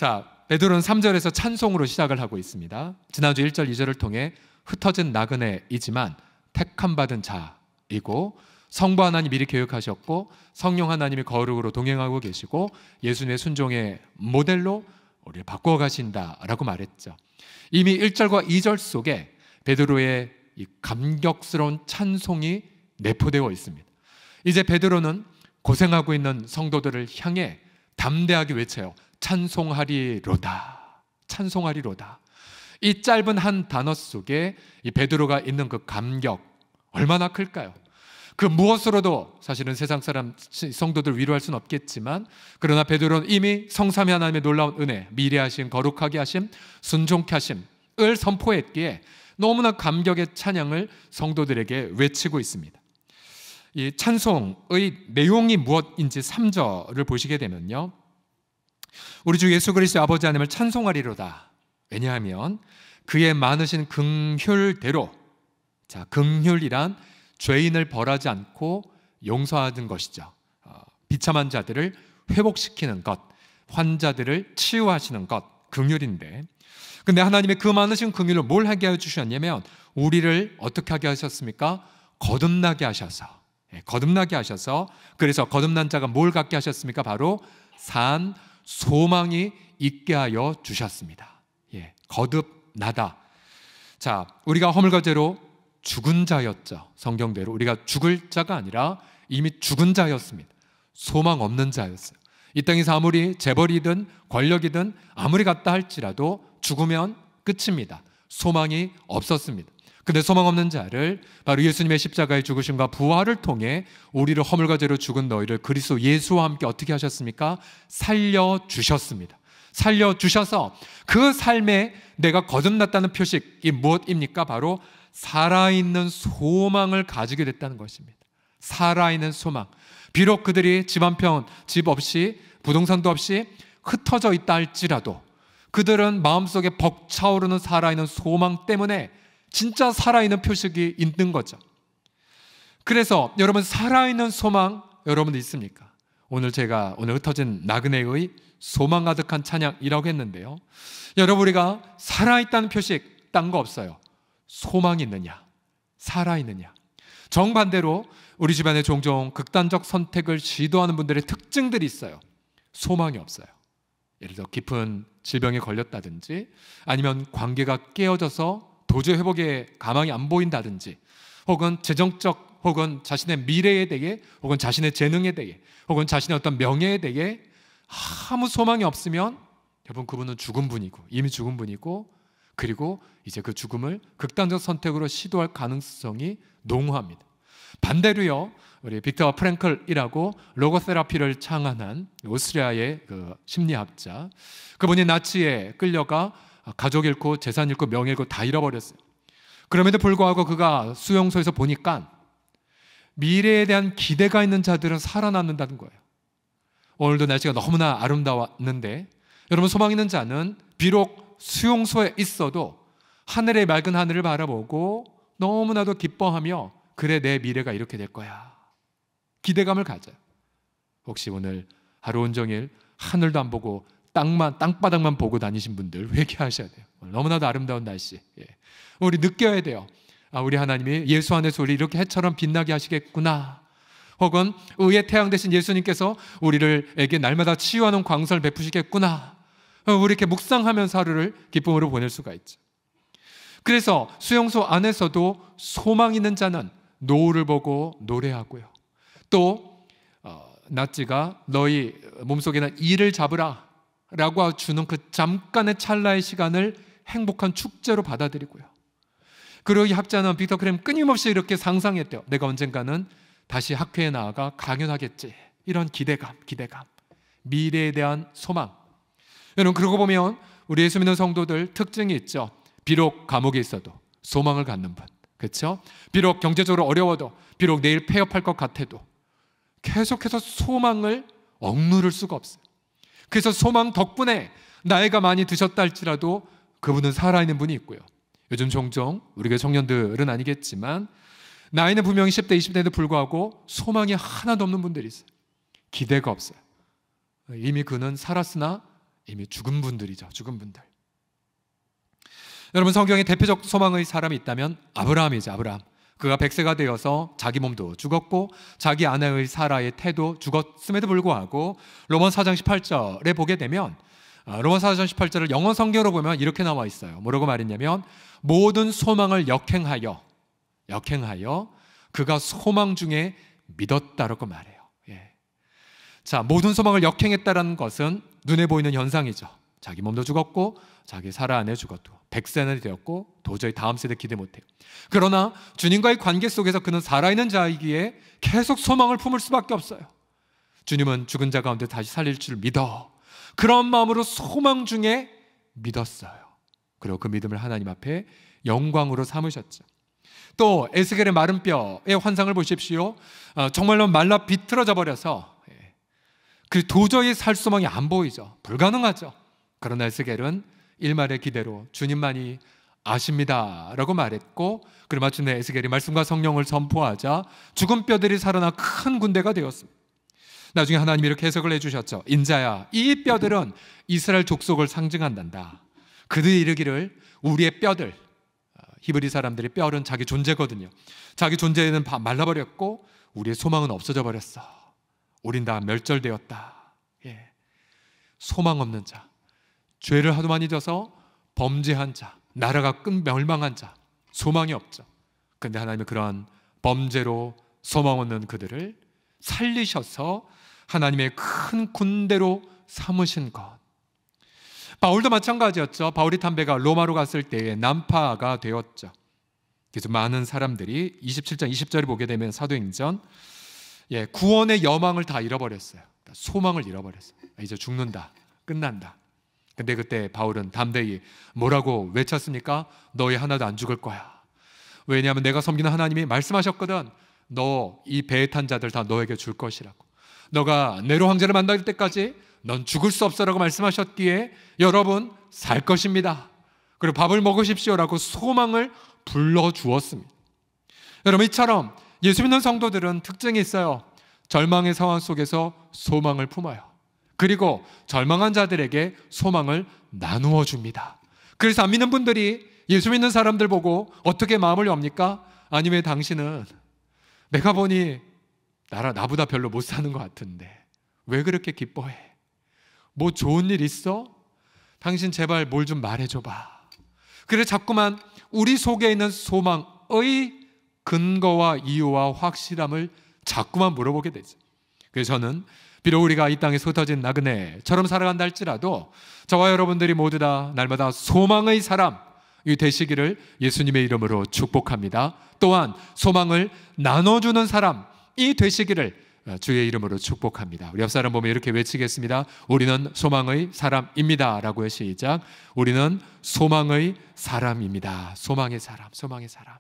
자, 베드로는 3절에서 찬송으로 시작을 하고 있습니다. 지난주 1절, 2절을 통해 흩어진 나그네이지만 택함 받은 자이고 성부 하나님 미리 계획하셨고 성령 하나님이 거룩으로 동행하고 계시고 예수님의 순종의 모델로 우리를 바꾸어 가신다라고 말했죠. 이미 1절과 2절 속에 베드로의 이 감격스러운 찬송이 내포되어 있습니다. 이제 베드로는 고생하고 있는 성도들을 향해 담대하게 외쳐요. 찬송하리로다. 찬송하리로다. 이 짧은 한 단어 속에 이 베드로가 있는 그 감격 얼마나 클까요? 그 무엇으로도 사실은 세상 사람 성도들 위로할 수는 없겠지만 그러나 베드로는 이미 성삼위 하나님의 놀라운 은혜, 미래하심, 거룩하게 하심, 순종케 하심을 선포했기에 너무나 감격의 찬양을 성도들에게 외치고 있습니다. 이 찬송의 내용이 무엇인지 3절을 보시게 되면요, 우리 주 예수 그리스도의 아버지 하나님을 찬송하리로다. 왜냐하면 그의 많으신 긍휼대로, 자, 긍휼이란 죄인을 벌하지 않고 용서하는 것이죠. 비참한 자들을 회복시키는 것, 환자들을 치유하시는 것, 긍휼인데, 근데 하나님의 그 많으신 긍휼을 뭘 하게 해주셨냐면 우리를 어떻게 하게 하셨습니까? 거듭나게 하셔서, 거듭나게 하셔서, 그래서 거듭난 자가 뭘 갖게 하셨습니까? 바로 산 소망이 있게 하여 주셨습니다. 거듭나다. 자, 우리가 허물과죄로 죽은 자였죠. 성경대로 우리가 죽을 자가 아니라 이미 죽은 자였습니다. 소망 없는 자였어요. 이 땅에서 아무리 재벌이든 권력이든 아무리 갖다 할지라도 죽으면 끝입니다. 소망이 없었습니다. 근데 소망 없는 자를 바로 예수님의 십자가의 죽으심과 부활을 통해 우리를 허물과 죄로 죽은 너희를 그리스도 예수와 함께 어떻게 하셨습니까? 살려주셨습니다. 살려주셔서 그 삶에 내가 거듭났다는 표식이 무엇입니까? 바로 살아있는 소망을 가지게 됐다는 것입니다. 살아있는 소망. 비록 그들이 집 한 평, 집 없이 부동산도 없이 흩어져 있다 할지라도 그들은 마음속에 벅차오르는 살아있는 소망 때문에 진짜 살아있는 표식이 있는 거죠. 그래서 여러분, 살아있는 소망 여러분 있습니까? 오늘 제가 흩어진 나그네의 소망 가득한 찬양이라고 했는데요, 여러분, 우리가 살아있다는 표식 딴 거 없어요. 소망이 있느냐, 살아있느냐. 정반대로 우리 집안에 종종 극단적 선택을 시도하는 분들의 특징들이 있어요. 소망이 없어요. 예를 들어 깊은 질병에 걸렸다든지 아니면 관계가 깨어져서 도저히 회복의 가망이 안 보인다든지 혹은 재정적 혹은 자신의 미래에 대해 혹은 자신의 재능에 대해 혹은 자신의 어떤 명예에 대해 아무 소망이 없으면 여러분, 그분은 죽은 분이고 이미 죽은 분이고, 그리고 이제 그 죽음을 극단적 선택으로 시도할 가능성이 농후합니다. 반대로요, 우리 빅터 프랭클이라고 로고세라피를 창안한 오스트리아의 그 심리학자, 그분이 나치에 끌려가 가족 잃고 재산 잃고 명예 잃고 다 잃어버렸어요. 그럼에도 불구하고 그가 수용소에서 보니까 미래에 대한 기대가 있는 자들은 살아남는다는 거예요. 오늘도 날씨가 너무나 아름다웠는데 여러분, 소망 있는 자는 비록 수용소에 있어도 하늘의 맑은 하늘을 바라보고 너무나도 기뻐하며, 그래, 내 미래가 이렇게 될 거야, 기대감을 가져요. 혹시 오늘 하루 온종일 하늘도 안 보고 땅바닥만 보고 다니신 분들 회개하셔야 돼요. 너무나도 아름다운 날씨. 우리 느껴야 돼요. 우리 하나님이 예수 안에서 우리 이렇게 해처럼 빛나게 하시겠구나. 혹은 의의 태양 되신 예수님께서 우리에게 날마다 치유하는 광선을 베푸시겠구나. 우리 이렇게 묵상하면서 하루를 기쁨으로 보낼 수가 있죠. 그래서 수용소 안에서도 소망 있는 자는 노을을 보고 노래하고요, 또 나치가 너희 몸속에는 이를 잡으라 라고 주는 그 잠깐의 찰나의 시간을 행복한 축제로 받아들이고요, 그리고 이 학자는 빅터 크렘 끊임없이 이렇게 상상했대요. 내가 언젠가는 다시 학회에 나아가 강연하겠지. 이런 기대감, 미래에 대한 소망. 여러분, 그러고 보면 우리 예수 믿는 성도들 특징이 있죠. 비록 감옥에 있어도 소망을 갖는 분, 그렇죠? 비록 경제적으로 어려워도, 비록 내일 폐업할 것 같아도 계속해서 소망을 억누를 수가 없어요. 그래서 소망 덕분에 나이가 많이 드셨다 할지라도 그분은 살아있는 분이 있고요, 요즘 종종 우리 교회 청년들은 아니겠지만 나이는 분명히 10대, 20대에도 불구하고 소망이 하나도 없는 분들이 있어요. 기대가 없어요. 이미 그는 살았으나 이미 죽은 분들이죠. 죽은 분들. 여러분, 성경에 대표적 소망의 사람이 있다면 아브라함이죠. 아브라함. 그가 100세가 되어서 자기 몸도 죽었고 자기 아내의 사라의 태도 죽었음에도 불구하고 로마서 4장 18절에 보게 되면, 로마서 4장 18절을 영어 성경으로 보면 이렇게 나와 있어요. 뭐라고 말했냐면 모든 소망을 역행하여 그가 소망 중에 믿었다라고 말해요. 자, 모든 소망을 역행했다라는 것은 눈에 보이는 현상이죠. 자기 몸도 죽었고 자기 사라 아내 죽었고 100세나 되었고 도저히 다음 세대 기대 못해요. 그러나 주님과의 관계 속에서 그는 살아있는 자이기에 계속 소망을 품을 수밖에 없어요. 주님은 죽은 자 가운데 다시 살릴 줄 믿어. 그런 마음으로 소망 중에 믿었어요. 그리고 그 믿음을 하나님 앞에 영광으로 삼으셨죠. 또 에스겔의 마른 뼈의 환상을 보십시오. 정말로 말라 비틀어져 버려서 그 도저히 살 소망이 안 보이죠. 불가능하죠. 그러나 에스겔은 일말의 기대로 주님만이 아십니다 라고 말했고, 그리고 마침내 에스겔이 말씀과 성령을 선포하자 죽은 뼈들이 살아나 큰 군대가 되었습니다. 나중에 하나님이 이렇게 해석을 해주셨죠. 인자야, 이 뼈들은 이스라엘 족속을 상징한단다. 그들이 이르기를 우리의 뼈들, 히브리 사람들의 뼈는 자기 존재거든요. 자기 존재는 말라버렸고 우리의 소망은 없어져 버렸어. 우린 다 멸절되었다. 소망 없는 자, 죄를 하도 많이 져서 범죄한 자, 나라가 멸망한 자, 소망이 없죠. 그런데 하나님은 그러한 범죄로 소망 없는 그들을 살리셔서 하나님의 큰 군대로 삼으신 것. 바울도 마찬가지였죠. 바울이 담배가 로마로 갔을 때에 난파가 되었죠. 그래서 많은 사람들이 27장 20절에 보게 되면 사도행전, 구원의 여망을 다 잃어버렸어요. 소망을 잃어버렸어요. 이제 죽는다, 끝난다. 근데 그때 바울은 담대히 뭐라고 외쳤습니까? 너희 하나도 안 죽을 거야. 왜냐하면 내가 섬기는 하나님이 말씀하셨거든. 너 이 배에 탄 자들 다 너에게 줄 것이라고. 너가 네로 황제를 만날 때까지 넌 죽을 수 없어라고 말씀하셨기에 여러분 살 것입니다. 그리고 밥을 먹으십시오라고 소망을 불러주었습니다. 여러분, 이처럼 예수 믿는 성도들은 특징이 있어요. 절망의 상황 속에서 소망을 품어요. 그리고 절망한 자들에게 소망을 나누어 줍니다. 그래서 안 믿는 분들이 예수 믿는 사람들 보고 어떻게 마음을 엽니까? 아니, 왜 당신은 내가 보니 나보다 별로 못 사는 것 같은데 왜 그렇게 기뻐해? 뭐 좋은 일 있어? 당신 제발 뭘 좀 말해줘봐. 그래서 자꾸만 우리 속에 있는 소망의 근거와 이유와 확실함을 자꾸만 물어보게 되죠. 그래서 저는 비록 우리가 이 땅에 흩어진 나그네처럼 살아간다 할지라도 저와 여러분들이 모두 다 날마다 소망의 사람이 되시기를 예수님의 이름으로 축복합니다. 또한 소망을 나눠주는 사람이 되시기를 주의 이름으로 축복합니다. 우리 옆 사람 보면 이렇게 외치겠습니다. 우리는 소망의 사람입니다 라고요. 시작. 우리는 소망의 사람입니다. 소망의 사람, 소망의 사람.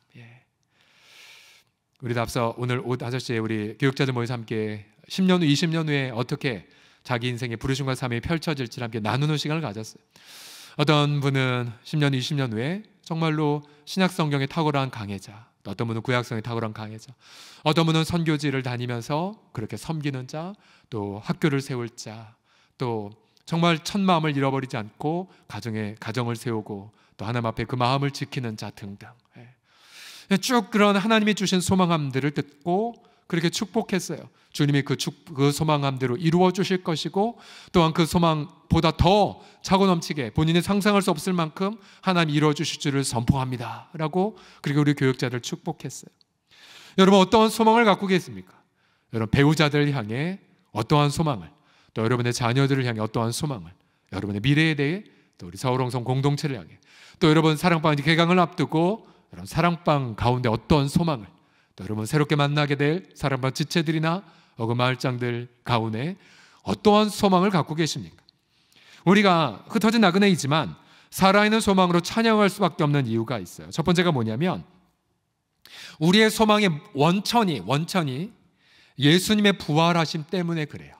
우리도 앞서 오늘 오후 5시에 우리 교육자들 모여서 함께 10년 후, 20년 후에 어떻게 자기 인생의 부르심과 삶이 펼쳐질지를 함께 나누는 시간을 가졌어요. 어떤 분은 10년, 20년 후에 정말로 신약성경에 탁월한 강해자, 어떤 분은 구약성에 탁월한 강해자, 어떤 분은 선교지를 다니면서 그렇게 섬기는 자, 또 학교를 세울 자, 또 정말 첫 마음을 잃어버리지 않고 가정을 세우고 또 하나님 앞에 그 마음을 지키는 자 등등. 쭉 그런 하나님이 주신 소망함들을 듣고 그렇게 축복했어요. 주님이 그 소망함대로 이루어 주실 것이고 또한 그 소망보다 더 차고 넘치게 본인이 상상할 수 없을 만큼 하나님이 이루어 주실 줄을 선포합니다 라고 그리고 우리 교육자들 축복했어요. 여러분, 어떠한 소망을 갖고 계십니까? 여러분, 배우자들을 향해 어떠한 소망을, 또 여러분의 자녀들을 향해 어떠한 소망을, 여러분의 미래에 대해, 또 우리 서울홍성 공동체를 향해, 또 여러분 사랑방 개강을 앞두고 여러분 사랑방 가운데 어떠한 소망을, 또 여러분 새롭게 만나게 될 사랑방 지체들이나 마을장들 가운데 어떠한 소망을 갖고 계십니까? 우리가 흩어진 나그네이지만 살아있는 소망으로 찬양할 수밖에 없는 이유가 있어요. 첫 번째가 뭐냐면 우리의 소망의 원천이 예수님의 부활하심 때문에 그래요.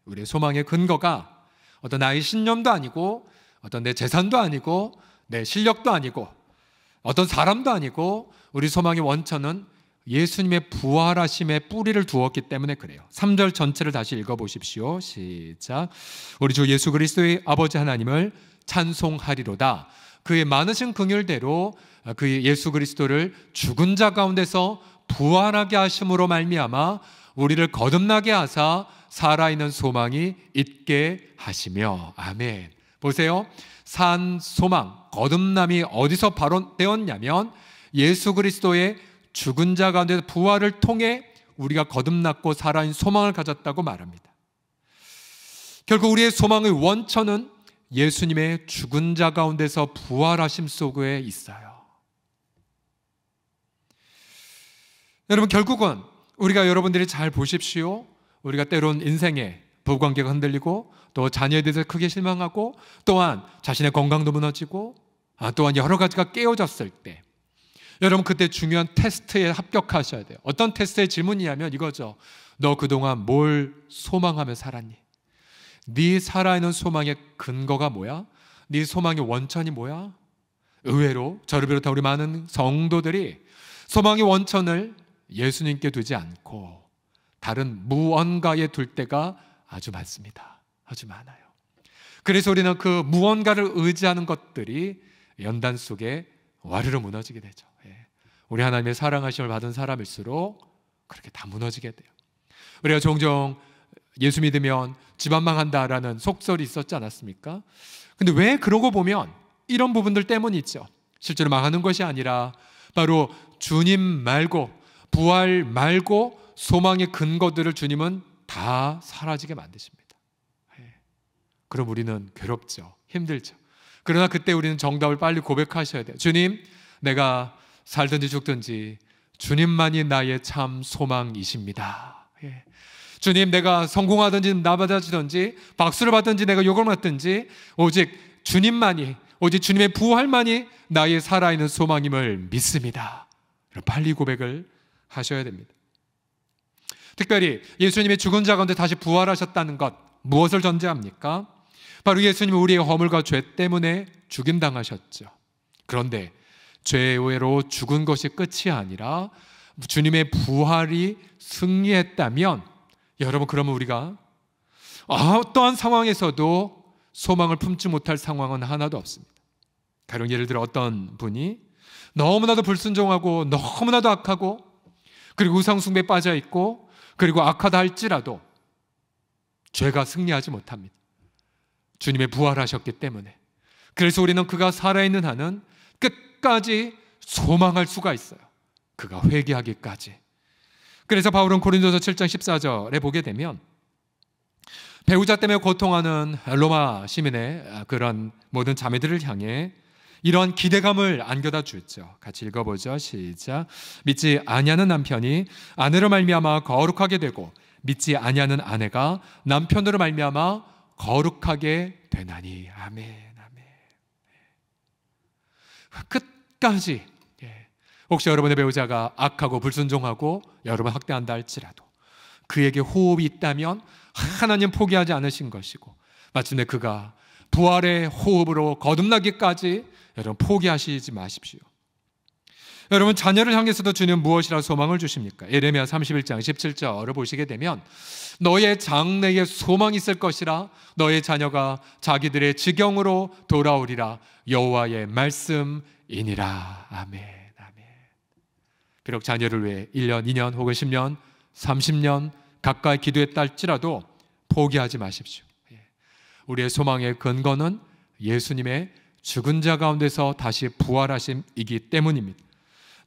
우리의 소망의 근거가 어떤 나의 신념도 아니고 어떤 내 재산도 아니고 내 실력도 아니고 어떤 사람도 아니고 우리 소망의 원천은 예수님의 부활하심에 뿌리를 두었기 때문에 그래요. 3절 전체를 다시 읽어보십시오. 시작. 우리 주 예수 그리스도의 아버지 하나님을 찬송하리로다. 그의 많으신 긍휼대로 그 예수 그리스도를 죽은 자 가운데서 부활하게 하심으로 말미암아 우리를 거듭나게 하사 살아있는 소망이 있게 하시며. 아멘. 보세요. 산 소망, 거듭남이 어디서 발원되었냐면 예수 그리스도의 죽은 자 가운데서 부활을 통해 우리가 거듭났고 살아있는 소망을 가졌다고 말합니다. 결국 우리의 소망의 원천은 예수님의 죽은 자 가운데서 부활하심 속에 있어요. 여러분, 결국은 우리가 여러분들이 잘 보십시오. 우리가 때론 인생에 부부관계가 흔들리고 또 자녀에 대해서 크게 실망하고 또한 자신의 건강도 무너지고 또한 여러 가지가 깨어졌을 때 여러분, 그때 중요한 테스트에 합격하셔야 돼요. 어떤 테스트의 질문이냐면 이거죠. 너 그동안 뭘 소망하며 살았니? 네 살아있는 소망의 근거가 뭐야? 네 소망의 원천이 뭐야? 의외로 저를 비롯한 우리 많은 성도들이 소망의 원천을 예수님께 두지 않고 다른 무언가에 둘 때가 아주 많습니다. 아주 많아요. 그래서 우리는 그 무언가를 의지하는 것들이 연단 속에 와르르 무너지게 되죠. 우리 하나님의 사랑하심을 받은 사람일수록 그렇게 다 무너지게 돼요. 우리가 종종 예수 믿으면 집안 망한다라는 속설이 있었지 않았습니까? 근데 왜 그러고 보면 이런 부분들 때문이죠. 실제로 망하는 것이 아니라 바로 주님 말고 부활 말고 소망의 근거들을 주님은 다 사라지게 만드십니다. 그럼 우리는 괴롭죠. 힘들죠. 그러나 그때 우리는 정답을 빨리 고백하셔야 돼요. 주님, 내가 살든지 죽든지 주님만이 나의 참 소망이십니다. 주님, 내가 성공하든지 나받아지든지 박수를 받든지 내가 욕을 받든지 오직 주님만이, 오직 주님의 부활만이 나의 살아있는 소망임을 믿습니다. 빨리 고백을 하셔야 됩니다. 특별히 예수님의 죽은 자 가운데 다시 부활하셨다는 것, 무엇을 전제합니까? 바로 예수님은 우리의 허물과 죄 때문에 죽임당하셨죠. 그런데 죄로 죽은 것이 끝이 아니라 주님의 부활이 승리했다면 여러분, 그러면 우리가 어떠한 상황에서도 소망을 품지 못할 상황은 하나도 없습니다. 가령 예를 들어 어떤 분이 너무나도 불순종하고 너무나도 악하고 그리고 우상숭배에 빠져 있고 그리고 악하다 할지라도 죄가 승리하지 못합니다. 주님의 부활하셨기 때문에. 그래서 우리는 그가 살아있는 한은 끝까지 소망할 수가 있어요. 그가 회개하기까지. 그래서 바울은 고린도서 7장 14절에 보게 되면 배우자 때문에 고통하는 로마 시민의 그런 모든 자매들을 향해 이런 기대감을 안겨다 주었죠. 같이 읽어보죠. 시작. 믿지 아니하는 남편이 아내로 말미암아 거룩하게 되고 믿지 아니하는 아내가 남편으로 말미암아 거룩하게 되나니. 아멘, 아멘. 끝까지 혹시 여러분의 배우자가 악하고 불순종하고 여러분 학대한다 할지라도 그에게 호흡이 있다면 하나님 포기하지 않으신 것이고 마침내 그가 부활의 호흡으로 거듭나기까지 여러분 포기하시지 마십시오. 여러분, 자녀를 향해서도 주님 무엇이라 소망을 주십니까? 예레미야 31장 17절을 보시게 되면 너의 장래에 소망이 있을 것이라 너의 자녀가 자기들의 지경으로 돌아오리라 여호와의 말씀이니라. 아멘, 아멘. 비록 자녀를 위해 1년, 2년 혹은 10년, 30년 가까이 기도했다 할지라도 포기하지 마십시오. 우리의 소망의 근거는 예수님의 죽은 자 가운데서 다시 부활하심이기 때문입니다.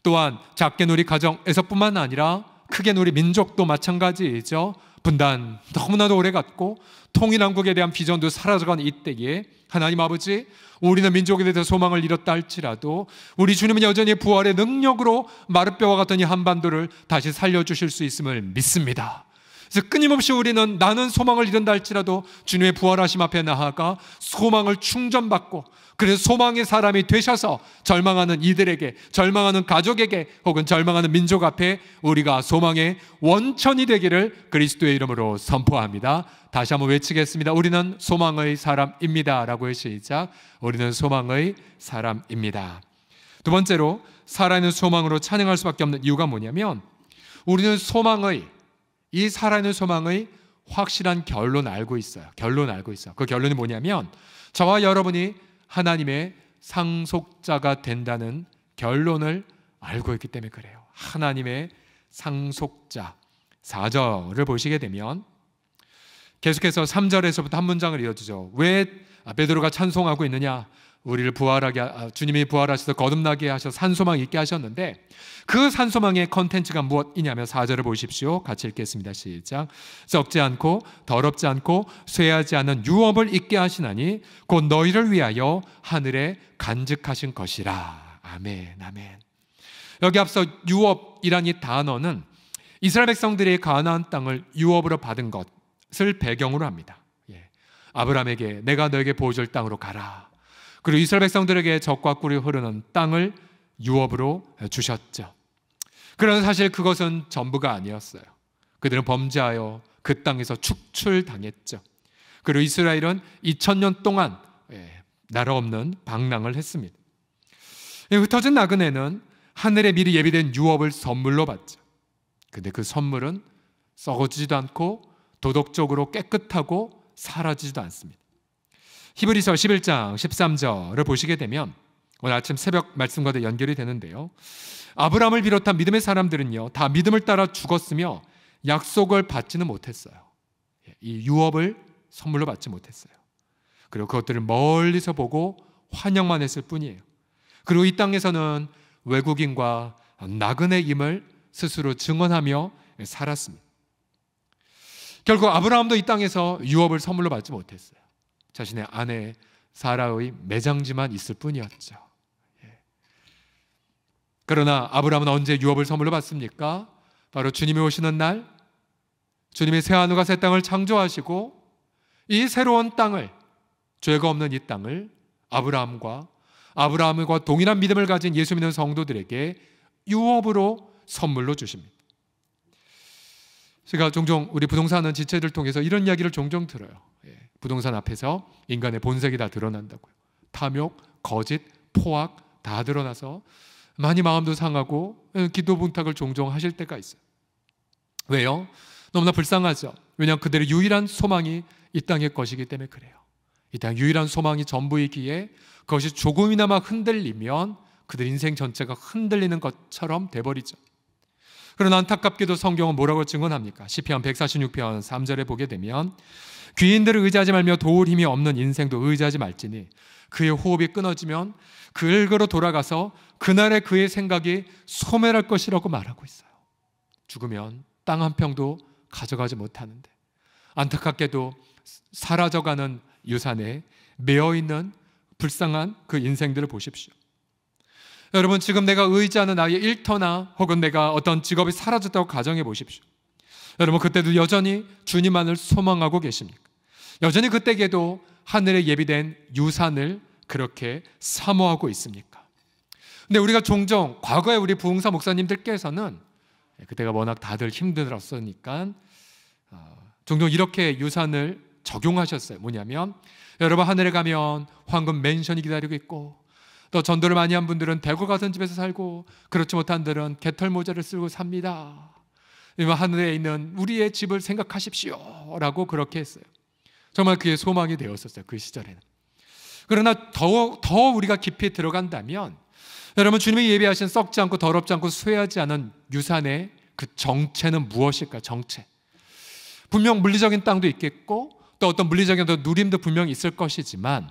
또한 작게 우리 가정에서뿐만 아니라 크게 우리 민족도 마찬가지이죠. 분단 너무나도 오래 갔고 통일한국에 대한 비전도 사라져간 이때에 하나님 아버지, 우리는 민족에 대해서 소망을 잃었다 할지라도 우리 주님은 여전히 부활의 능력으로 마룻뼈와 같은 이 한반도를 다시 살려주실 수 있음을 믿습니다. 그래서 끊임없이 우리는 나는 소망을 잃은다 할지라도 주님의 부활하심 앞에 나아가 소망을 충전받고 그래서 소망의 사람이 되셔서 절망하는 이들에게, 절망하는 가족에게 혹은 절망하는 민족 앞에 우리가 소망의 원천이 되기를 그리스도의 이름으로 선포합니다. 다시 한번 외치겠습니다. 우리는 소망의 사람입니다 라고 시작. 우리는 소망의 사람입니다. 두 번째로 살아있는 소망으로 찬양할 수밖에 없는 이유가 뭐냐면 우리는 이 살아있는 소망의 확실한 결론 알고 있어요. 그 결론이 뭐냐면 저와 여러분이 하나님의 상속자가 된다는 결론을 알고 있기 때문에 그래요. 하나님의 상속자. 4절을 보시게 되면 계속해서 3절에서부터 한 문장을 이어주죠. 왜 베드로가 찬송하고 있느냐? 우리를 주님이 부활하셔서 거듭나게 하셔서 산소망 있게 하셨는데 그 산소망의 컨텐츠가 무엇이냐면 4절을 보십시오. 같이 읽겠습니다. 시작. 썩지 않고 더럽지 않고 쇠하지 않은 유업을 있게 하시나니 곧 너희를 위하여 하늘에 간직하신 것이라. 아멘. 여기 앞서 유업이란 이 단어는 이스라엘 백성들이 가나안 땅을 유업으로 받은 것을 배경으로 합니다. 아브라함에게 내가 너에게 보여줄 땅으로 가라. 그리고 이스라엘 백성들에게 젖과 꿀이 흐르는 땅을 유업으로 주셨죠. 그러나 사실 그것은 전부가 아니었어요. 그들은 범죄하여 그 땅에서 축출당했죠. 그리고 이스라엘은 2000년 동안 나라 없는 방랑을 했습니다. 흩어진 나그네는 하늘에 미리 예비된 유업을 선물로 받죠. 근데 그 선물은 썩어지지도 않고 도덕적으로 깨끗하고 사라지지도 않습니다. 히브리서 11장 13절을 보시게 되면 오늘 아침 새벽 말씀과도 연결이 되는데요. 아브라함을 비롯한 믿음의 사람들은요 다 믿음을 따라 죽었으며 약속을 받지는 못했어요. 이 유업을 선물로 받지 못했어요. 그리고 그것들을 멀리서 보고 환영만 했을 뿐이에요. 그리고 이 땅에서는 외국인과 나그네임을 스스로 증언하며 살았습니다. 결국 아브라함도 이 땅에서 유업을 선물로 받지 못했어요. 자신의 아내 사라의 매장지만 있을 뿐이었죠. 그러나 아브라함은 언제 유업을 선물로 받습니까? 바로 주님이 오시는 날, 주님이 새하늘과 새 땅을 창조하시고 이 새로운 땅을, 죄가 없는 이 땅을 아브라함과 동일한 믿음을 가진 예수 믿는 성도들에게 유업으로 선물로 주십니다. 제가 종종 우리 부동산은 지체들 통해서 이런 이야기를 종종 들어요. 부동산 앞에서 인간의 본색이 다 드러난다고요. 탐욕, 거짓, 포악 다 드러나서 많이 마음도 상하고 기도 분탁을 종종 하실 때가 있어요. 왜요? 너무나 불쌍하죠. 왜냐하면 그들의 유일한 소망이 이 땅의 것이기 때문에 그래요. 이 땅 유일한 소망이 전부이기에 그것이 조금이나마 흔들리면 그들 인생 전체가 흔들리는 것처럼 돼버리죠. 그러나 안타깝게도 성경은 뭐라고 증언합니까? 시편 146편 3절에 보게 되면 귀인들을 의지하지 말며 도울 힘이 없는 인생도 의지하지 말지니 그의 호흡이 끊어지면 그 일거로 돌아가서 그날의 그의 생각이 소멸할 것이라고 말하고 있어요. 죽으면 땅 한 평도 가져가지 못하는데 안타깝게도 사라져가는 유산에 매여있는 불쌍한 그 인생들을 보십시오. 여러분, 지금 내가 의지하는 나의 일터나 혹은 내가 어떤 직업이 사라졌다고 가정해 보십시오. 여러분, 그때도 여전히 주님만을 소망하고 계십니까? 여전히 그때에도 하늘에 예비된 유산을 그렇게 사모하고 있습니까? 근데 우리가 종종 과거에 우리 부흥사 목사님들께서는 그때가 워낙 다들 힘들었으니까 종종 이렇게 유산을 적용하셨어요. 뭐냐면 여러분, 하늘에 가면 황금 맨션이 기다리고 있고 또 전도를 많이 한 분들은 대구 같은 집에서 살고 그렇지 못한 분들은 개털 모자를 쓰고 삽니다. 하늘에 있는 우리의 집을 생각하십시오 라고 그렇게 했어요. 정말 그의 소망이 되었었어요. 그 시절에는. 그러나 더 우리가 깊이 들어간다면 여러분, 주님이 예비하신 썩지 않고 더럽지 않고 쇠하지 않은 유산의 그 정체는 무엇일까? 정체. 분명 물리적인 땅도 있겠고 또 어떤 물리적인 누림도 분명히 있을 것이지만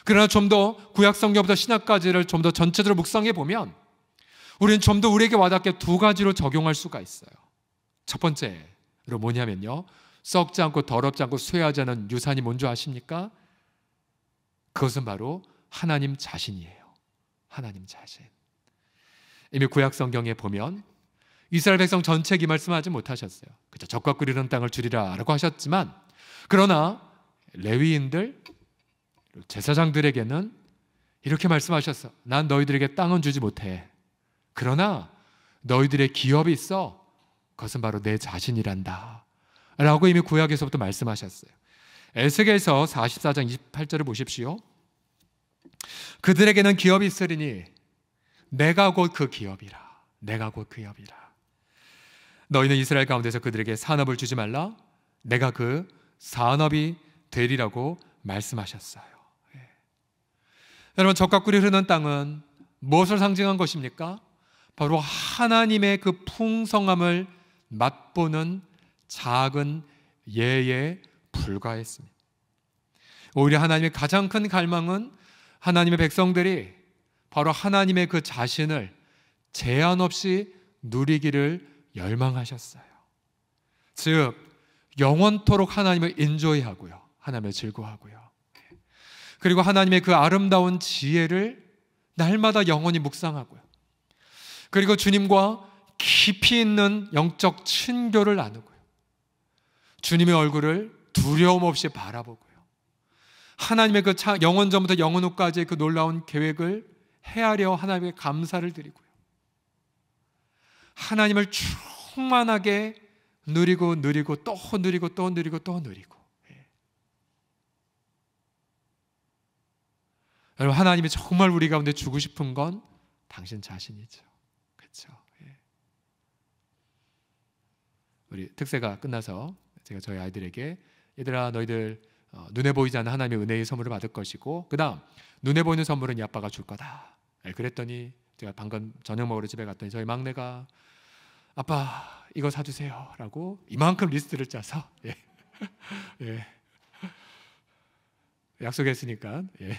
그러나 좀 더 구약 성경부터 신약까지를 좀 더 전체적으로 묵상해 보면 우리는 좀 더 우리에게 와닿게 두 가지로 적용할 수가 있어요. 첫 번째로 뭐냐면요, 썩지 않고 더럽지 않고 쇠하지 않은 유산이 뭔지 아십니까? 그것은 바로 하나님 자신이에요. 하나님 자신. 이미 구약 성경에 보면 이스라엘 백성 전체에게 말씀하지 못하셨어요. 그죠? 젖과 꿀이는 땅을 주리라 라고 하셨지만 그러나 레위인들 제사장들에게는 이렇게 말씀하셨어. 난 너희들에게 땅은 주지 못해. 그러나 너희들의 기업이 있어. 그것은 바로 내 자신이란다 라고 이미 구약에서부터 말씀하셨어요. 에스겔서 44장 28절을 보십시오. 그들에게는 기업이 있으리니 내가 곧 그 기업이라. 내가 곧 그 기업이라. 너희는 이스라엘 가운데서 그들에게 산업을 주지 말라. 내가 그 산업이 되리라고 말씀하셨어요. 예. 여러분, 젖과 꿀이 흐르는 땅은 무엇을 상징한 것입니까? 바로 하나님의 그 풍성함을 맛보는 작은 예에 불과했습니다. 오히려 하나님의 가장 큰 갈망은 하나님의 백성들이 바로 하나님의 그 자신을 제한 없이 누리기를 열망하셨어요. 즉 영원토록 하나님을 인조이하고요, 하나님을 즐거워하고요, 그리고 하나님의 그 아름다운 지혜를 날마다 영원히 묵상하고요, 그리고 주님과 깊이 있는 영적 친교를 나누고요, 주님의 얼굴을 두려움 없이 바라보고요, 하나님의 그 영원 전부터 영원 후까지의 그 놀라운 계획을 헤아려 하나님께 감사를 드리고요, 하나님을 충만하게 누리고 또 누리고 또 누리고 또 누리고. 여러분, 하나님이 정말 우리 가운데 주고 싶은 건 당신 자신이죠. 그렇죠? 우리 특세가 끝나서 제가 저희 아이들에게, 얘들아 너희들 눈에 보이지 않는 하나님의 은혜의 선물을 받을 것이고 그 다음 눈에 보이는 선물은 이 아빠가 줄 거다. 그랬더니 제가 방금 저녁 먹으러 집에 갔더니 저희 막내가 아빠 이거 사주세요 라고 이만큼 리스트를 짜서 약속했으니까 이제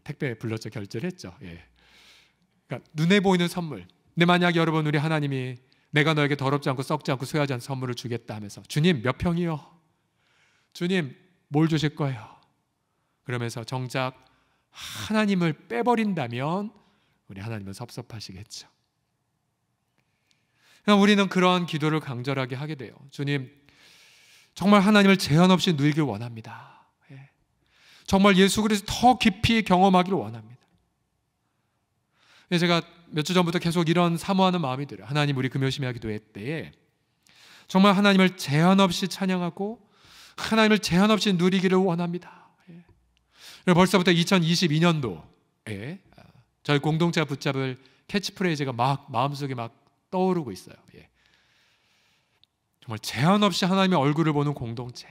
택배 불렀죠. 결제를 했죠. 그러니까 눈에 보이는 선물. 근데 만약 여러분, 우리 하나님이 내가 너에게 더럽지 않고 썩지 않고 쇠하지 않은 선물을 주겠다 하면서 주님 몇 평이요? 주님 뭘 주실 거예요? 그러면서 정작 하나님을 빼버린다면 우리 하나님은 섭섭하시겠죠. 그러니까 우리는 그러한 기도를 강절하게 하게 돼요. 주님, 정말 하나님을 제한 없이 누리길 원합니다. 정말 예수 그리스도 더 깊이 경험하기를 원합니다. 제가 몇 주 전부터 계속 이런 사모하는 마음이 들어요. 하나님, 우리 금요심야 기도회 때에 정말 하나님을 제한 없이 찬양하고 하나님을 제한 없이 누리기를 원합니다. 벌써부터 2022년도에 저희 공동체가 붙잡을 캐치프레이즈가 막 마음속에 막 떠오르고 있어요. 정말 제한 없이 하나님의 얼굴을 보는 공동체.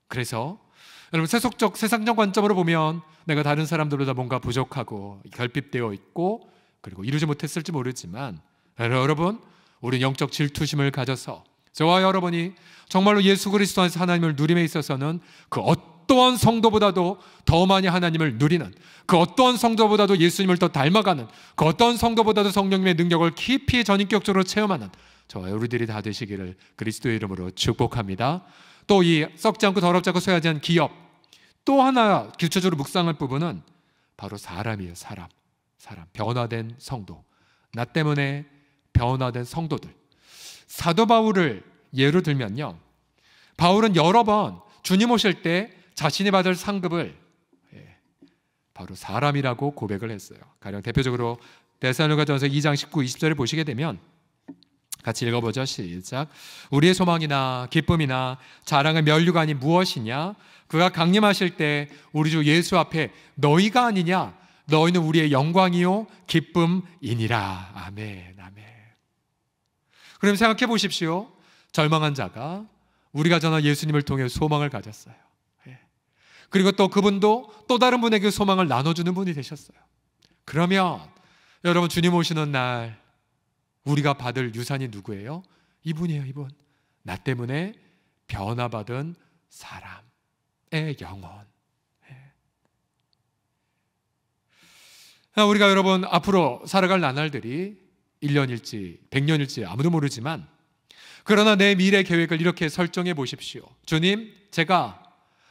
그래서 여러분, 세상적 관점으로 보면 내가 다른 사람들보다 뭔가 부족하고 결핍되어 있고 그리고 이루지 못했을지 모르지만, 여러분, 우리는 영적 질투심을 가져서 저와 여러분이 정말로 예수 그리스도 안에서 하나님을 누림에 있어서는 그 어떠한 성도보다도 더 많이 하나님을 누리는, 그 어떠한 성도보다도 예수님을 더 닮아가는, 그 어떠한 성도보다도 성령님의 능력을 깊이 전인격적으로 체험하는 저와 우리들이 다 되시기를 그리스도의 이름으로 축복합니다. 또 이 썩지 않고 더럽지 않고 쇠하지 않은 기업, 또 하나 기초적으로 묵상할 부분은 바로 사람이에요. 사람. 변화된 성도, 나 때문에 변화된 성도들. 사도 바울을 예로 들면요, 바울은 여러 번 주님 오실 때 자신이 받을 상급을 바로 사람이라고 고백을 했어요. 가령 대표적으로 데살로니가전서 2장 19, 20절을 보시게 되면 같이 읽어보죠. 시작. 우리의 소망이나 기쁨이나 자랑의 면류관이 무엇이냐? 그가 강림하실 때 우리 주 예수 앞에 너희가 아니냐? 너희는 우리의 영광이요 기쁨이니라. 아멘. 아멘. 그럼 생각해 보십시오. 절망한 자가 우리가 전한 예수님을 통해 소망을 가졌어요. 그리고 또 그분도 또 다른 분에게 소망을 나눠주는 분이 되셨어요. 그러면 여러분, 주님 오시는 날 우리가 받을 유산이 누구예요? 이분이에요. 이분. 나 때문에 변화받은 사람의 영혼. 우리가 여러분 앞으로 살아갈 나날들이 1년일지 100년일지 아무도 모르지만, 그러나 내 미래 계획을 이렇게 설정해 보십시오. 주님, 제가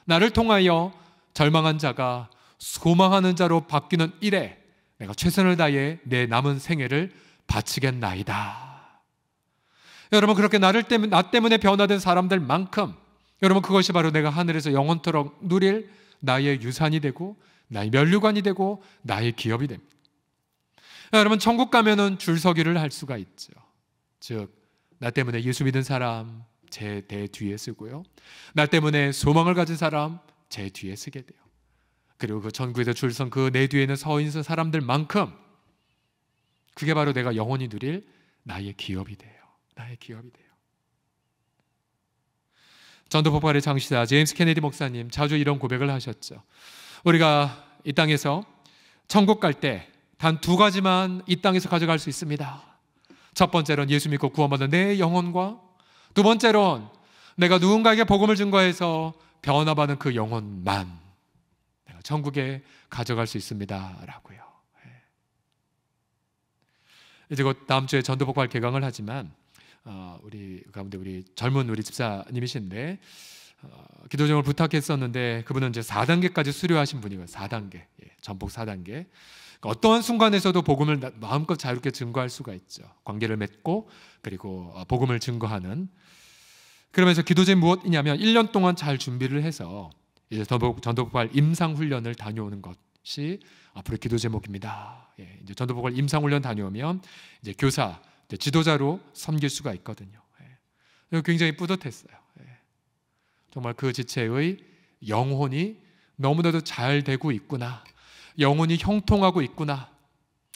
나를 통하여 절망한 자가 소망하는 자로 바뀌는 일에 내가 최선을 다해 내 남은 생애를 바치겠나이다. 여러분, 그렇게 나 때문에 변화된 사람들만큼 여러분, 그것이 바로 내가 하늘에서 영원토록 누릴 나의 유산이 되고 나의 면류관이 되고 나의 기업이 됩니다. 여러분, 천국 가면은 줄서기를 할 수가 있죠. 즉, 나 때문에 예수 믿은 사람 제 대 뒤에 쓰고요, 나 때문에 소망을 가진 사람 제 뒤에 쓰게 돼요. 그리고 그 천국에서 줄 선 그 내 뒤에는 서 있는 사람들만큼 그게 바로 내가 영원히 누릴 나의 기업이 돼요. 나의 기업이 돼요. 전도 폭발의 창시자 제임스 케네디 목사님 자주 이런 고백을 하셨죠. 우리가 이 땅에서 천국 갈 때 단 2가지만 이 땅에서 가져갈 수 있습니다. 첫 번째로는 예수 믿고 구원받은 내 영혼과, 두 번째로는 내가 누군가에게 복음을 증거해서 변화받은 그 영혼만 내가 천국에 가져갈 수 있습니다 라고요. 이제 곧 다음 주에 전도 폭발 개강을 하지만 우리 가운데 우리 젊은 우리 집사님이신데 기도 제목을 부탁했었는데 그분은 이제 4단계까지 수료하신 분이고요. 4단계, 전폭 4단계. 그러니까 어떠한 순간에서도 복음을 마음껏 자유롭게 증거할 수가 있죠. 관계를 맺고 그리고 복음을 증거하는. 그러면서 기도 제목이 무엇이냐면 1년 동안 잘 준비를 해서 이제 전도 폭발 임상 훈련을 다녀오는 것이 앞으로 기도 제목입니다. 이제 전도 폭발 임상 훈련 다녀오면 이제 교사, 이제 지도자로 섬길 수가 있거든요. 굉장히 뿌듯했어요. 정말 그 지체의 영혼이 너무나도 잘 되고 있구나. 영혼이 형통하고 있구나.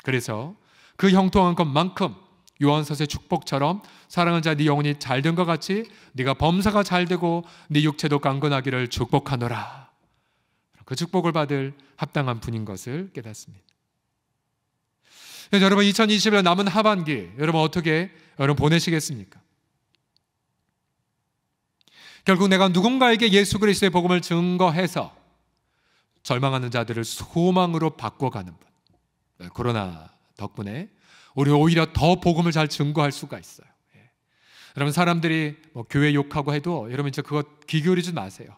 그래서 그 형통한 것만큼 요한서서의 축복처럼 사랑하는 자 네 영혼이 잘 된 것 같이 네가 범사가 잘 되고 네 육체도 강건하기를 축복하노라. 그 축복을 받을 합당한 분인 것을 깨닫습니다. 여러분 2021년 남은 하반기 여러분 어떻게 여러분 보내시겠습니까? 결국 내가 누군가에게 예수 그리스도의 복음을 증거해서 절망하는 자들을 소망으로 바꿔가는 분. 코로나 덕분에 우리 오히려 더 복음을 잘 증거할 수가 있어요. 여러분 사람들이 교회 욕하고 해도 여러분 이제 그거 귀 기울이지 마세요.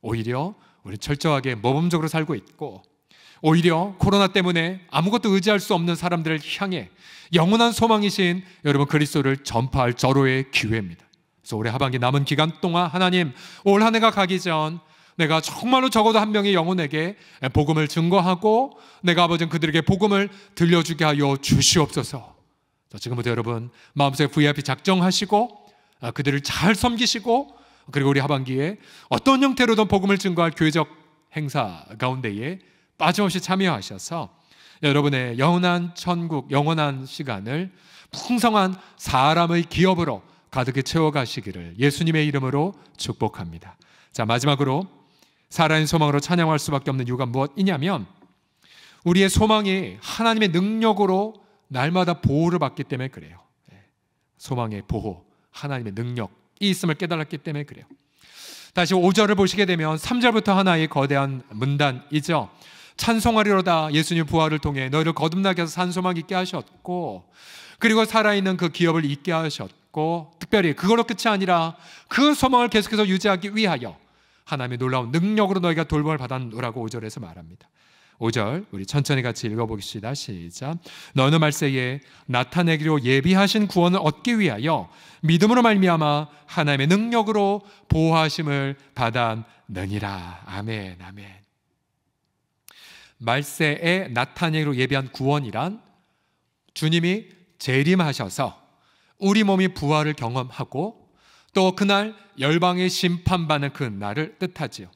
오히려 우리 철저하게 모범적으로 살고 있고 오히려 코로나 때문에 아무것도 의지할 수 없는 사람들을 향해 영원한 소망이신 여러분 그리스도를 전파할 절호의 기회입니다. 그래서 올해 하반기 남은 기간 동안 하나님 올 한 해가 가기 전 내가 정말로 적어도 한 명의 영혼에게 복음을 증거하고 내가 아버지 그들에게 복음을 들려주게 하여 주시옵소서. 지금부터 여러분 마음속에 VIP 작정하시고 그들을 잘 섬기시고 그리고 우리 하반기에 어떤 형태로든 복음을 증거할 교회적 행사 가운데에 빠짐없이 참여하셔서 여러분의 영원한 천국, 영원한 시간을 풍성한 사람의 기업으로 가득히 채워가시기를 예수님의 이름으로 축복합니다. 자, 마지막으로 살아있는 소망으로 찬양할 수밖에 없는 이유가 무엇이냐면 우리의 소망이 하나님의 능력으로 날마다 보호를 받기 때문에 그래요. 소망의 보호, 하나님의 능력이 있음을 깨달았기 때문에 그래요. 다시 5절을 보시게 되면 3절부터 하나의 거대한 문단이죠. 찬송하리로다 예수님 부활을 통해 너희를 거듭나게 해서 산 소망 있게 하셨고 그리고 살아있는 그 기업을 있게 하셨고 특별히 그걸로 끝이 아니라 그 소망을 계속해서 유지하기 위하여 하나님의 놀라운 능력으로 너희가 돌봄을 받았노라고 5절에서 말합니다. 5절 우리 천천히 같이 읽어보겠습니다. 시작. 너는 말세에 나타내기로 예비하신 구원을 얻기 위하여 믿음으로 말미암아 하나님의 능력으로 보호하심을 받았느니라. 아멘, 아멘. 말세에 나타내기로 예비한 구원이란 주님이 재림하셔서 우리 몸이 부활을 경험하고 또 그날 열방의 심판받는 그 날을 뜻하지요.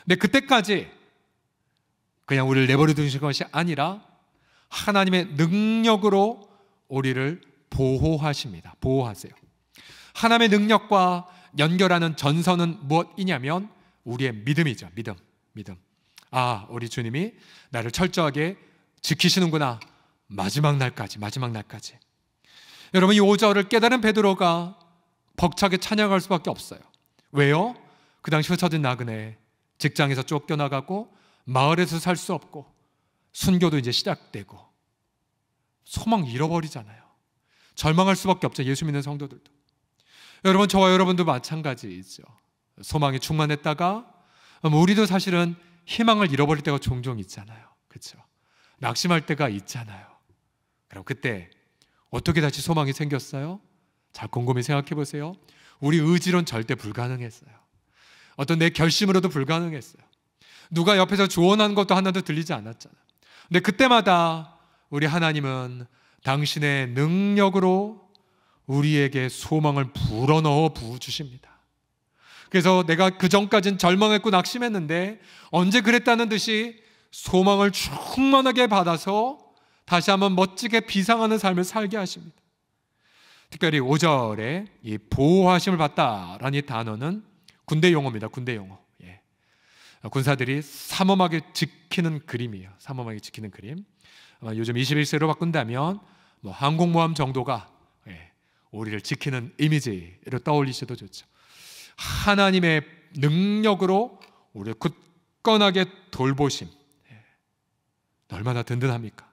근데 그때까지 그냥 우리를 내버려 두신 것이 아니라 하나님의 능력으로 우리를 보호하십니다. 보호하세요. 하나님의 능력과 연결하는 전선은 무엇이냐면 우리의 믿음이죠. 믿음. 아, 우리 주님이 나를 철저하게 지키시는구나. 마지막 날까지. 여러분 이 5절을 깨달은 베드로가 벅차게 찬양할 수밖에 없어요. 왜요? 그 당시 흩어진 나그네, 직장에서 쫓겨나가고 마을에서 살 수 없고 순교도 이제 시작되고 소망 잃어버리잖아요. 절망할 수밖에 없죠. 예수 믿는 성도들도. 여러분 저와 여러분도 마찬가지죠. 소망이 충만했다가 우리도 사실은 희망을 잃어버릴 때가 종종 있잖아요. 그렇죠? 낙심할 때가 있잖아요. 그럼 그때 어떻게 다시 소망이 생겼어요? 잘 곰곰이 생각해 보세요. 우리 의지로는 절대 불가능했어요. 어떤 내 결심으로도 불가능했어요. 누가 옆에서 조언하는 것도 하나도 들리지 않았잖아요. 근데 그때마다 우리 하나님은 당신의 능력으로 우리에게 소망을 불어넣어 부어주십니다. 그래서 내가 그 전까진 절망했고 낙심했는데 언제 그랬다는 듯이 소망을 충만하게 받아서 다시 한번 멋지게 비상하는 삶을 살게 하십니다. 특별히 5절에 이 보호하심을 받다라는 이 단어는 군대 용어입니다. 군대 용어. 예. 군사들이 삼엄하게 지키는 그림이에요. 삼엄하게 지키는 그림. 요즘 21세로 바꾼다면 뭐 항공모함 정도가 우리를 지키는 이미지로 떠올리셔도 좋죠. 하나님의 능력으로 우리를 굳건하게 돌보심. 얼마나 든든합니까?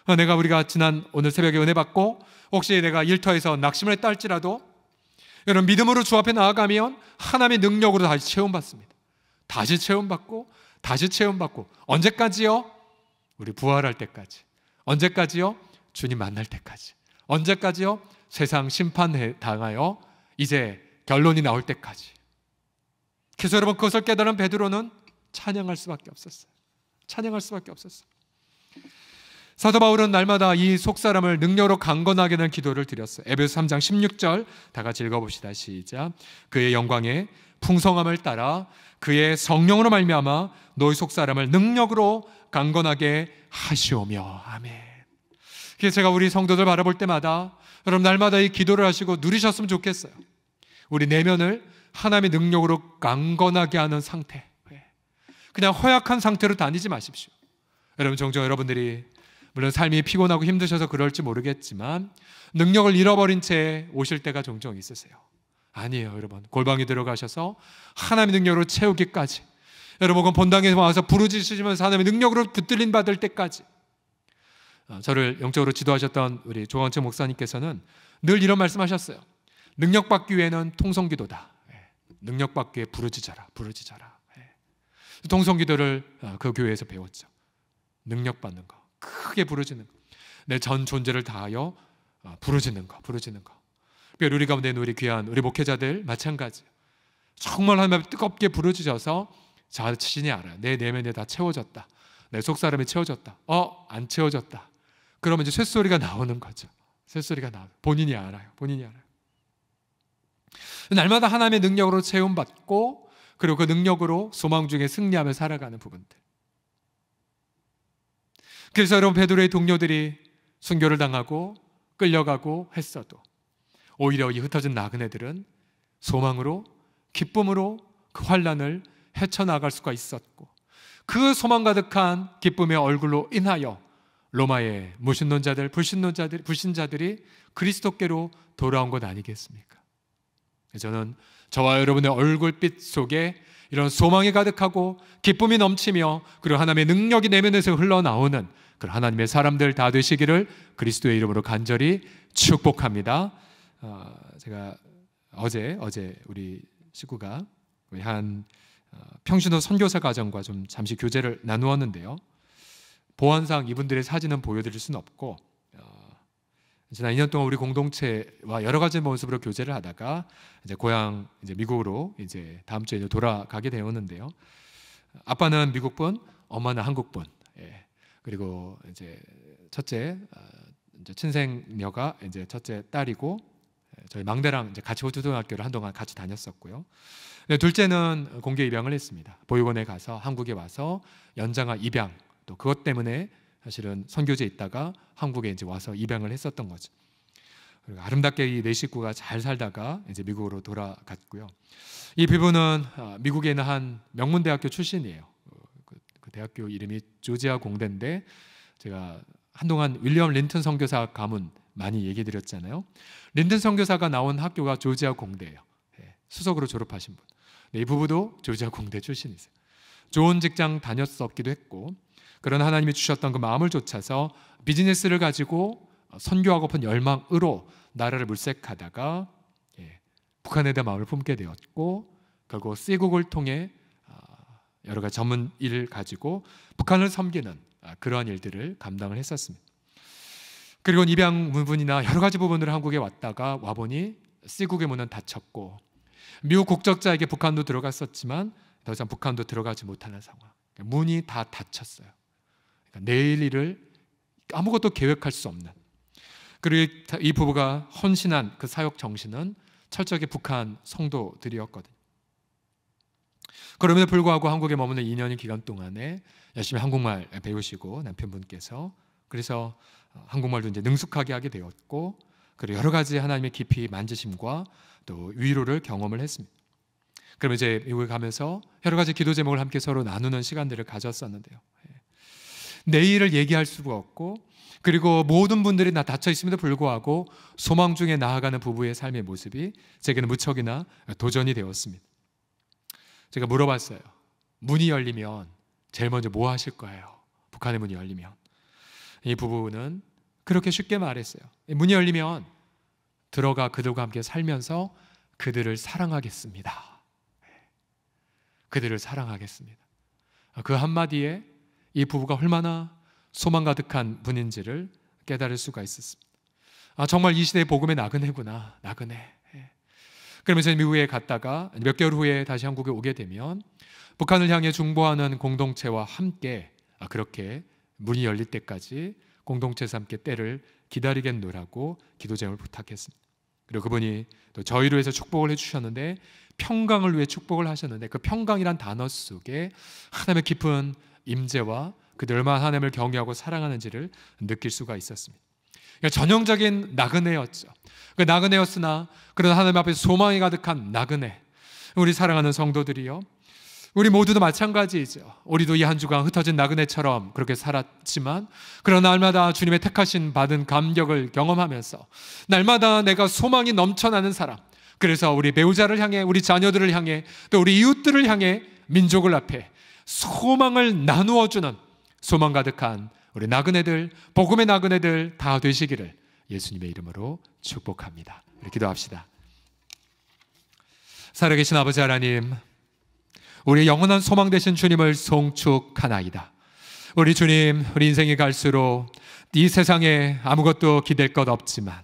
우리가 오늘 새벽에 은혜 받고 혹시 내가 일터에서 낙심을 했다 할지라도 여러분 믿음으로 주 앞에 나아가면 하나님의 능력으로 다시 체험받습니다. 다시 체험받고 다시 체험받고 언제까지요? 우리 부활할 때까지. 언제까지요? 주님 만날 때까지. 언제까지요? 세상 심판당하여 이제 결론이 나올 때까지. 그래서 여러분 그것을 깨달은 베드로는 찬양할 수밖에 없었어요. 찬양할 수밖에 없었어요. 사도 바울은 날마다 이 속사람을 능력으로 강건하게 하는 기도를 드렸어요. 에베소 3장 16절 다 같이 읽어봅시다. 시작. 그의 영광의 풍성함을 따라 그의 성령으로 말미암아 너희 속사람을 능력으로 강건하게 하시오며. 아멘. 그래서 제가 우리 성도들 바라볼 때마다 여러분 날마다 이 기도를 하시고 누리셨으면 좋겠어요. 우리 내면을 하나님의 능력으로 강건하게 하는 상태. 그냥 허약한 상태로 다니지 마십시오. 여러분 종종 여러분들이 물론 삶이 피곤하고 힘드셔서 그럴지 모르겠지만 능력을 잃어버린 채 오실 때가 종종 있으세요. 아니에요. 여러분 골방에 들어가셔서 하나님의 능력으로 채우기까지, 여러분 본당에 와서 부르짖으시면서 하나님의 능력으로 붙들림 받을 때까지. 저를 영적으로 지도하셨던 우리 조광채 목사님께서는 늘 이런 말씀하셨어요. 능력받기 위해는 통성기도다. 능력받기 위해 부르짖어라. 부르짖어라. 통성기도를 그 교회에서 배웠죠. 능력받는 거, 크게 부르짖는 거, 내 전 존재를 다하여 부르짖는 거, 부르짖는 거. 우리 가운데 있는 우리 귀한 우리 목회자들 마찬가지. 정말 하나님 앞에 뜨겁게 부르짖어서 자신이 알아요. 내 내면에 다 채워졌다. 내 속사람이 채워졌다. 안 채워졌다. 그러면 이제 쇳소리가 나오는 거죠. 쇳소리가 나와요. 본인이 알아요. 본인이 알아요. 날마다 하나님의 능력으로 채움받고 그리고 그 능력으로 소망 중에 승리하며 살아가는 부분들. 그래서 여러분 베드로의 동료들이 순교를 당하고 끌려가고 했어도 오히려 이 흩어진 나그네들은 소망으로 기쁨으로 그 환난을 헤쳐나갈 수가 있었고 그 소망 가득한 기쁨의 얼굴로 인하여 로마의 무신론자들, 불신자들이 그리스도께로 돌아온 것 아니겠습니까? 저는 저와 여러분의 얼굴빛 속에 이런 소망이 가득하고 기쁨이 넘치며 그리고 하나님의 능력이 내면에서 흘러나오는 그런 하나님의 사람들 다 되시기를 그리스도의 이름으로 간절히 축복합니다. 제가 어제 우리 식구가 우리 한 평신도 선교사 가정과 좀 잠시 교제를 나누었는데요. 보안상 이분들의 사진은 보여드릴 수는 없고 지난 2년 동안 우리 공동체와 여러 가지 모습으로 교제를 하다가 이제 고향 미국으로 이제 다음 주에 이제 돌아가게 되었는데요. 아빠는 미국분, 엄마는 한국분. 그리고 이제 첫째 이제 친생녀가 이제 첫째 딸이고 저희 막내랑 이제 같이 호주초등학교를 한동안 같이 다녔었고요. 둘째는 공개 입양을 했습니다. 보육원에 가서 한국에 와서 연장아 입양, 또 그것 때문에 사실은 선교지에 있다가 한국에 이제 와서 입양을 했었던 거죠. 그리고 아름답게 이 네 식구가 잘 살다가 이제 미국으로 돌아갔고요. 이 부부는 미국에 있는 한 명문대학교 출신이에요. 그 대학교 이름이 조지아 공대인데 제가 한동안 윌리엄 린튼 선교사 가문 많이 얘기 드렸잖아요. 린튼 선교사가 나온 학교가 조지아 공대예요. 수석으로 졸업하신 분. 이 부부도 조지아 공대 출신이세요. 좋은 직장 다녔었기도 했고 그런 하나님이 주셨던 그 마음을 좇아서 비즈니스를 가지고 선교하고픈 열망으로 나라를 물색하다가 북한에 대한 마음을 품게 되었고 결국 C국을 통해 여러 가지 전문 일을 가지고 북한을 섬기는 그러한 일들을 감당을 했었습니다. 그리고 입양 부분이나 여러 가지 부분으로 한국에 왔다가 와보니 C국의 문은 닫혔고 미국 국적자에게 북한도 들어갔었지만 더 이상 북한도 들어가지 못하는 상황. 문이 다 닫혔어요. 그러니까 내일 일을 아무것도 계획할 수 없는. 그리고 이 부부가 헌신한 그 사역 정신은 철저하게 북한 성도들이었거든요. 그럼에도 불구하고 한국에 머무는 2년의 기간 동안에 열심히 한국말 배우시고 남편분께서 그래서 한국말도 이제 능숙하게 하게 되었고, 그리고 여러 가지 하나님의 깊이 만지심과 또 위로를 경험을 했습니다. 그러면 이제 미국에 가면서 여러 가지 기도 제목을 함께 서로 나누는 시간들을 가졌었는데요. 내일을 얘기할 수가 없고, 그리고 모든 분들이 다 닫혀 있음에도 불구하고 소망 중에 나아가는 부부의 삶의 모습이 제게는 무척이나 도전이 되었습니다. 제가 물어봤어요. 문이 열리면 제일 먼저 뭐 하실 거예요? 북한의 문이 열리면. 이 부부는 그렇게 쉽게 말했어요. 문이 열리면 들어가 그들과 함께 살면서 그들을 사랑하겠습니다. 그들을 사랑하겠습니다. 그 한마디에 이 부부가 얼마나 소망 가득한 분인지를 깨달을 수가 있었습니다. 정말 이 시대의 복음의 나그네구나. 나그네. 그러면서 미국에 갔다가 몇 개월 후에 다시 한국에 오게 되면 북한을 향해 중보하는 공동체와 함께 그렇게 문이 열릴 때까지 공동체에서 함께 때를 기다리겠노라고 기도 제목을 부탁했습니다. 그리고 그분이 또 저희로 해서 축복을 해주셨는데, 평강을 위해 축복을 하셨는데, 그 평강이란 단어 속에 하나님의 깊은 임재와 그들 얼마나 하나님을 경외하고 사랑하는지를 느낄 수가 있었습니다. 그러니까 전형적인 나그네였죠. 그 나그네였으나 그런 하나님 앞에 소망이 가득한 나그네. 우리 사랑하는 성도들이요, 우리 모두도 마찬가지이죠. 우리도 이 한 주간 흩어진 나그네처럼 그렇게 살았지만, 그런 날마다 주님의 택하신 받은 감격을 경험하면서 날마다 내가 소망이 넘쳐나는 사람, 그래서 우리 배우자를 향해, 우리 자녀들을 향해, 또 우리 이웃들을 향해, 민족을 앞에 소망을 나누어주는 소망 가득한 우리 나그네들, 복음의 나그네들 다 되시기를 예수님의 이름으로 축복합니다. 우리 기도합시다. 살아계신 아버지 하나님, 우리 영원한 소망 되신 주님을 송축하나이다. 우리 주님, 우리 인생이 갈수록 이 세상에 아무것도 기댈 것 없지만,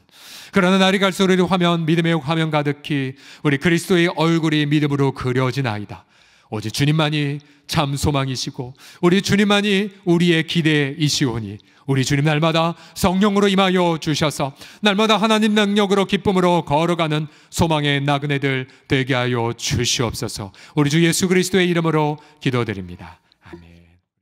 그러나 날이 갈수록 우리 화면, 믿음의 화면 가득히 우리 그리스도의 얼굴이 믿음으로 그려지나이다. 오직 주님만이 참 소망이시고 우리 주님만이 우리의 기대이시오니, 우리 주님 날마다 성령으로 임하여 주셔서 날마다 하나님 능력으로 기쁨으로 걸어가는 소망의 나그네들 되게 하여 주시옵소서. 우리 주 예수 그리스도의 이름으로 기도드립니다.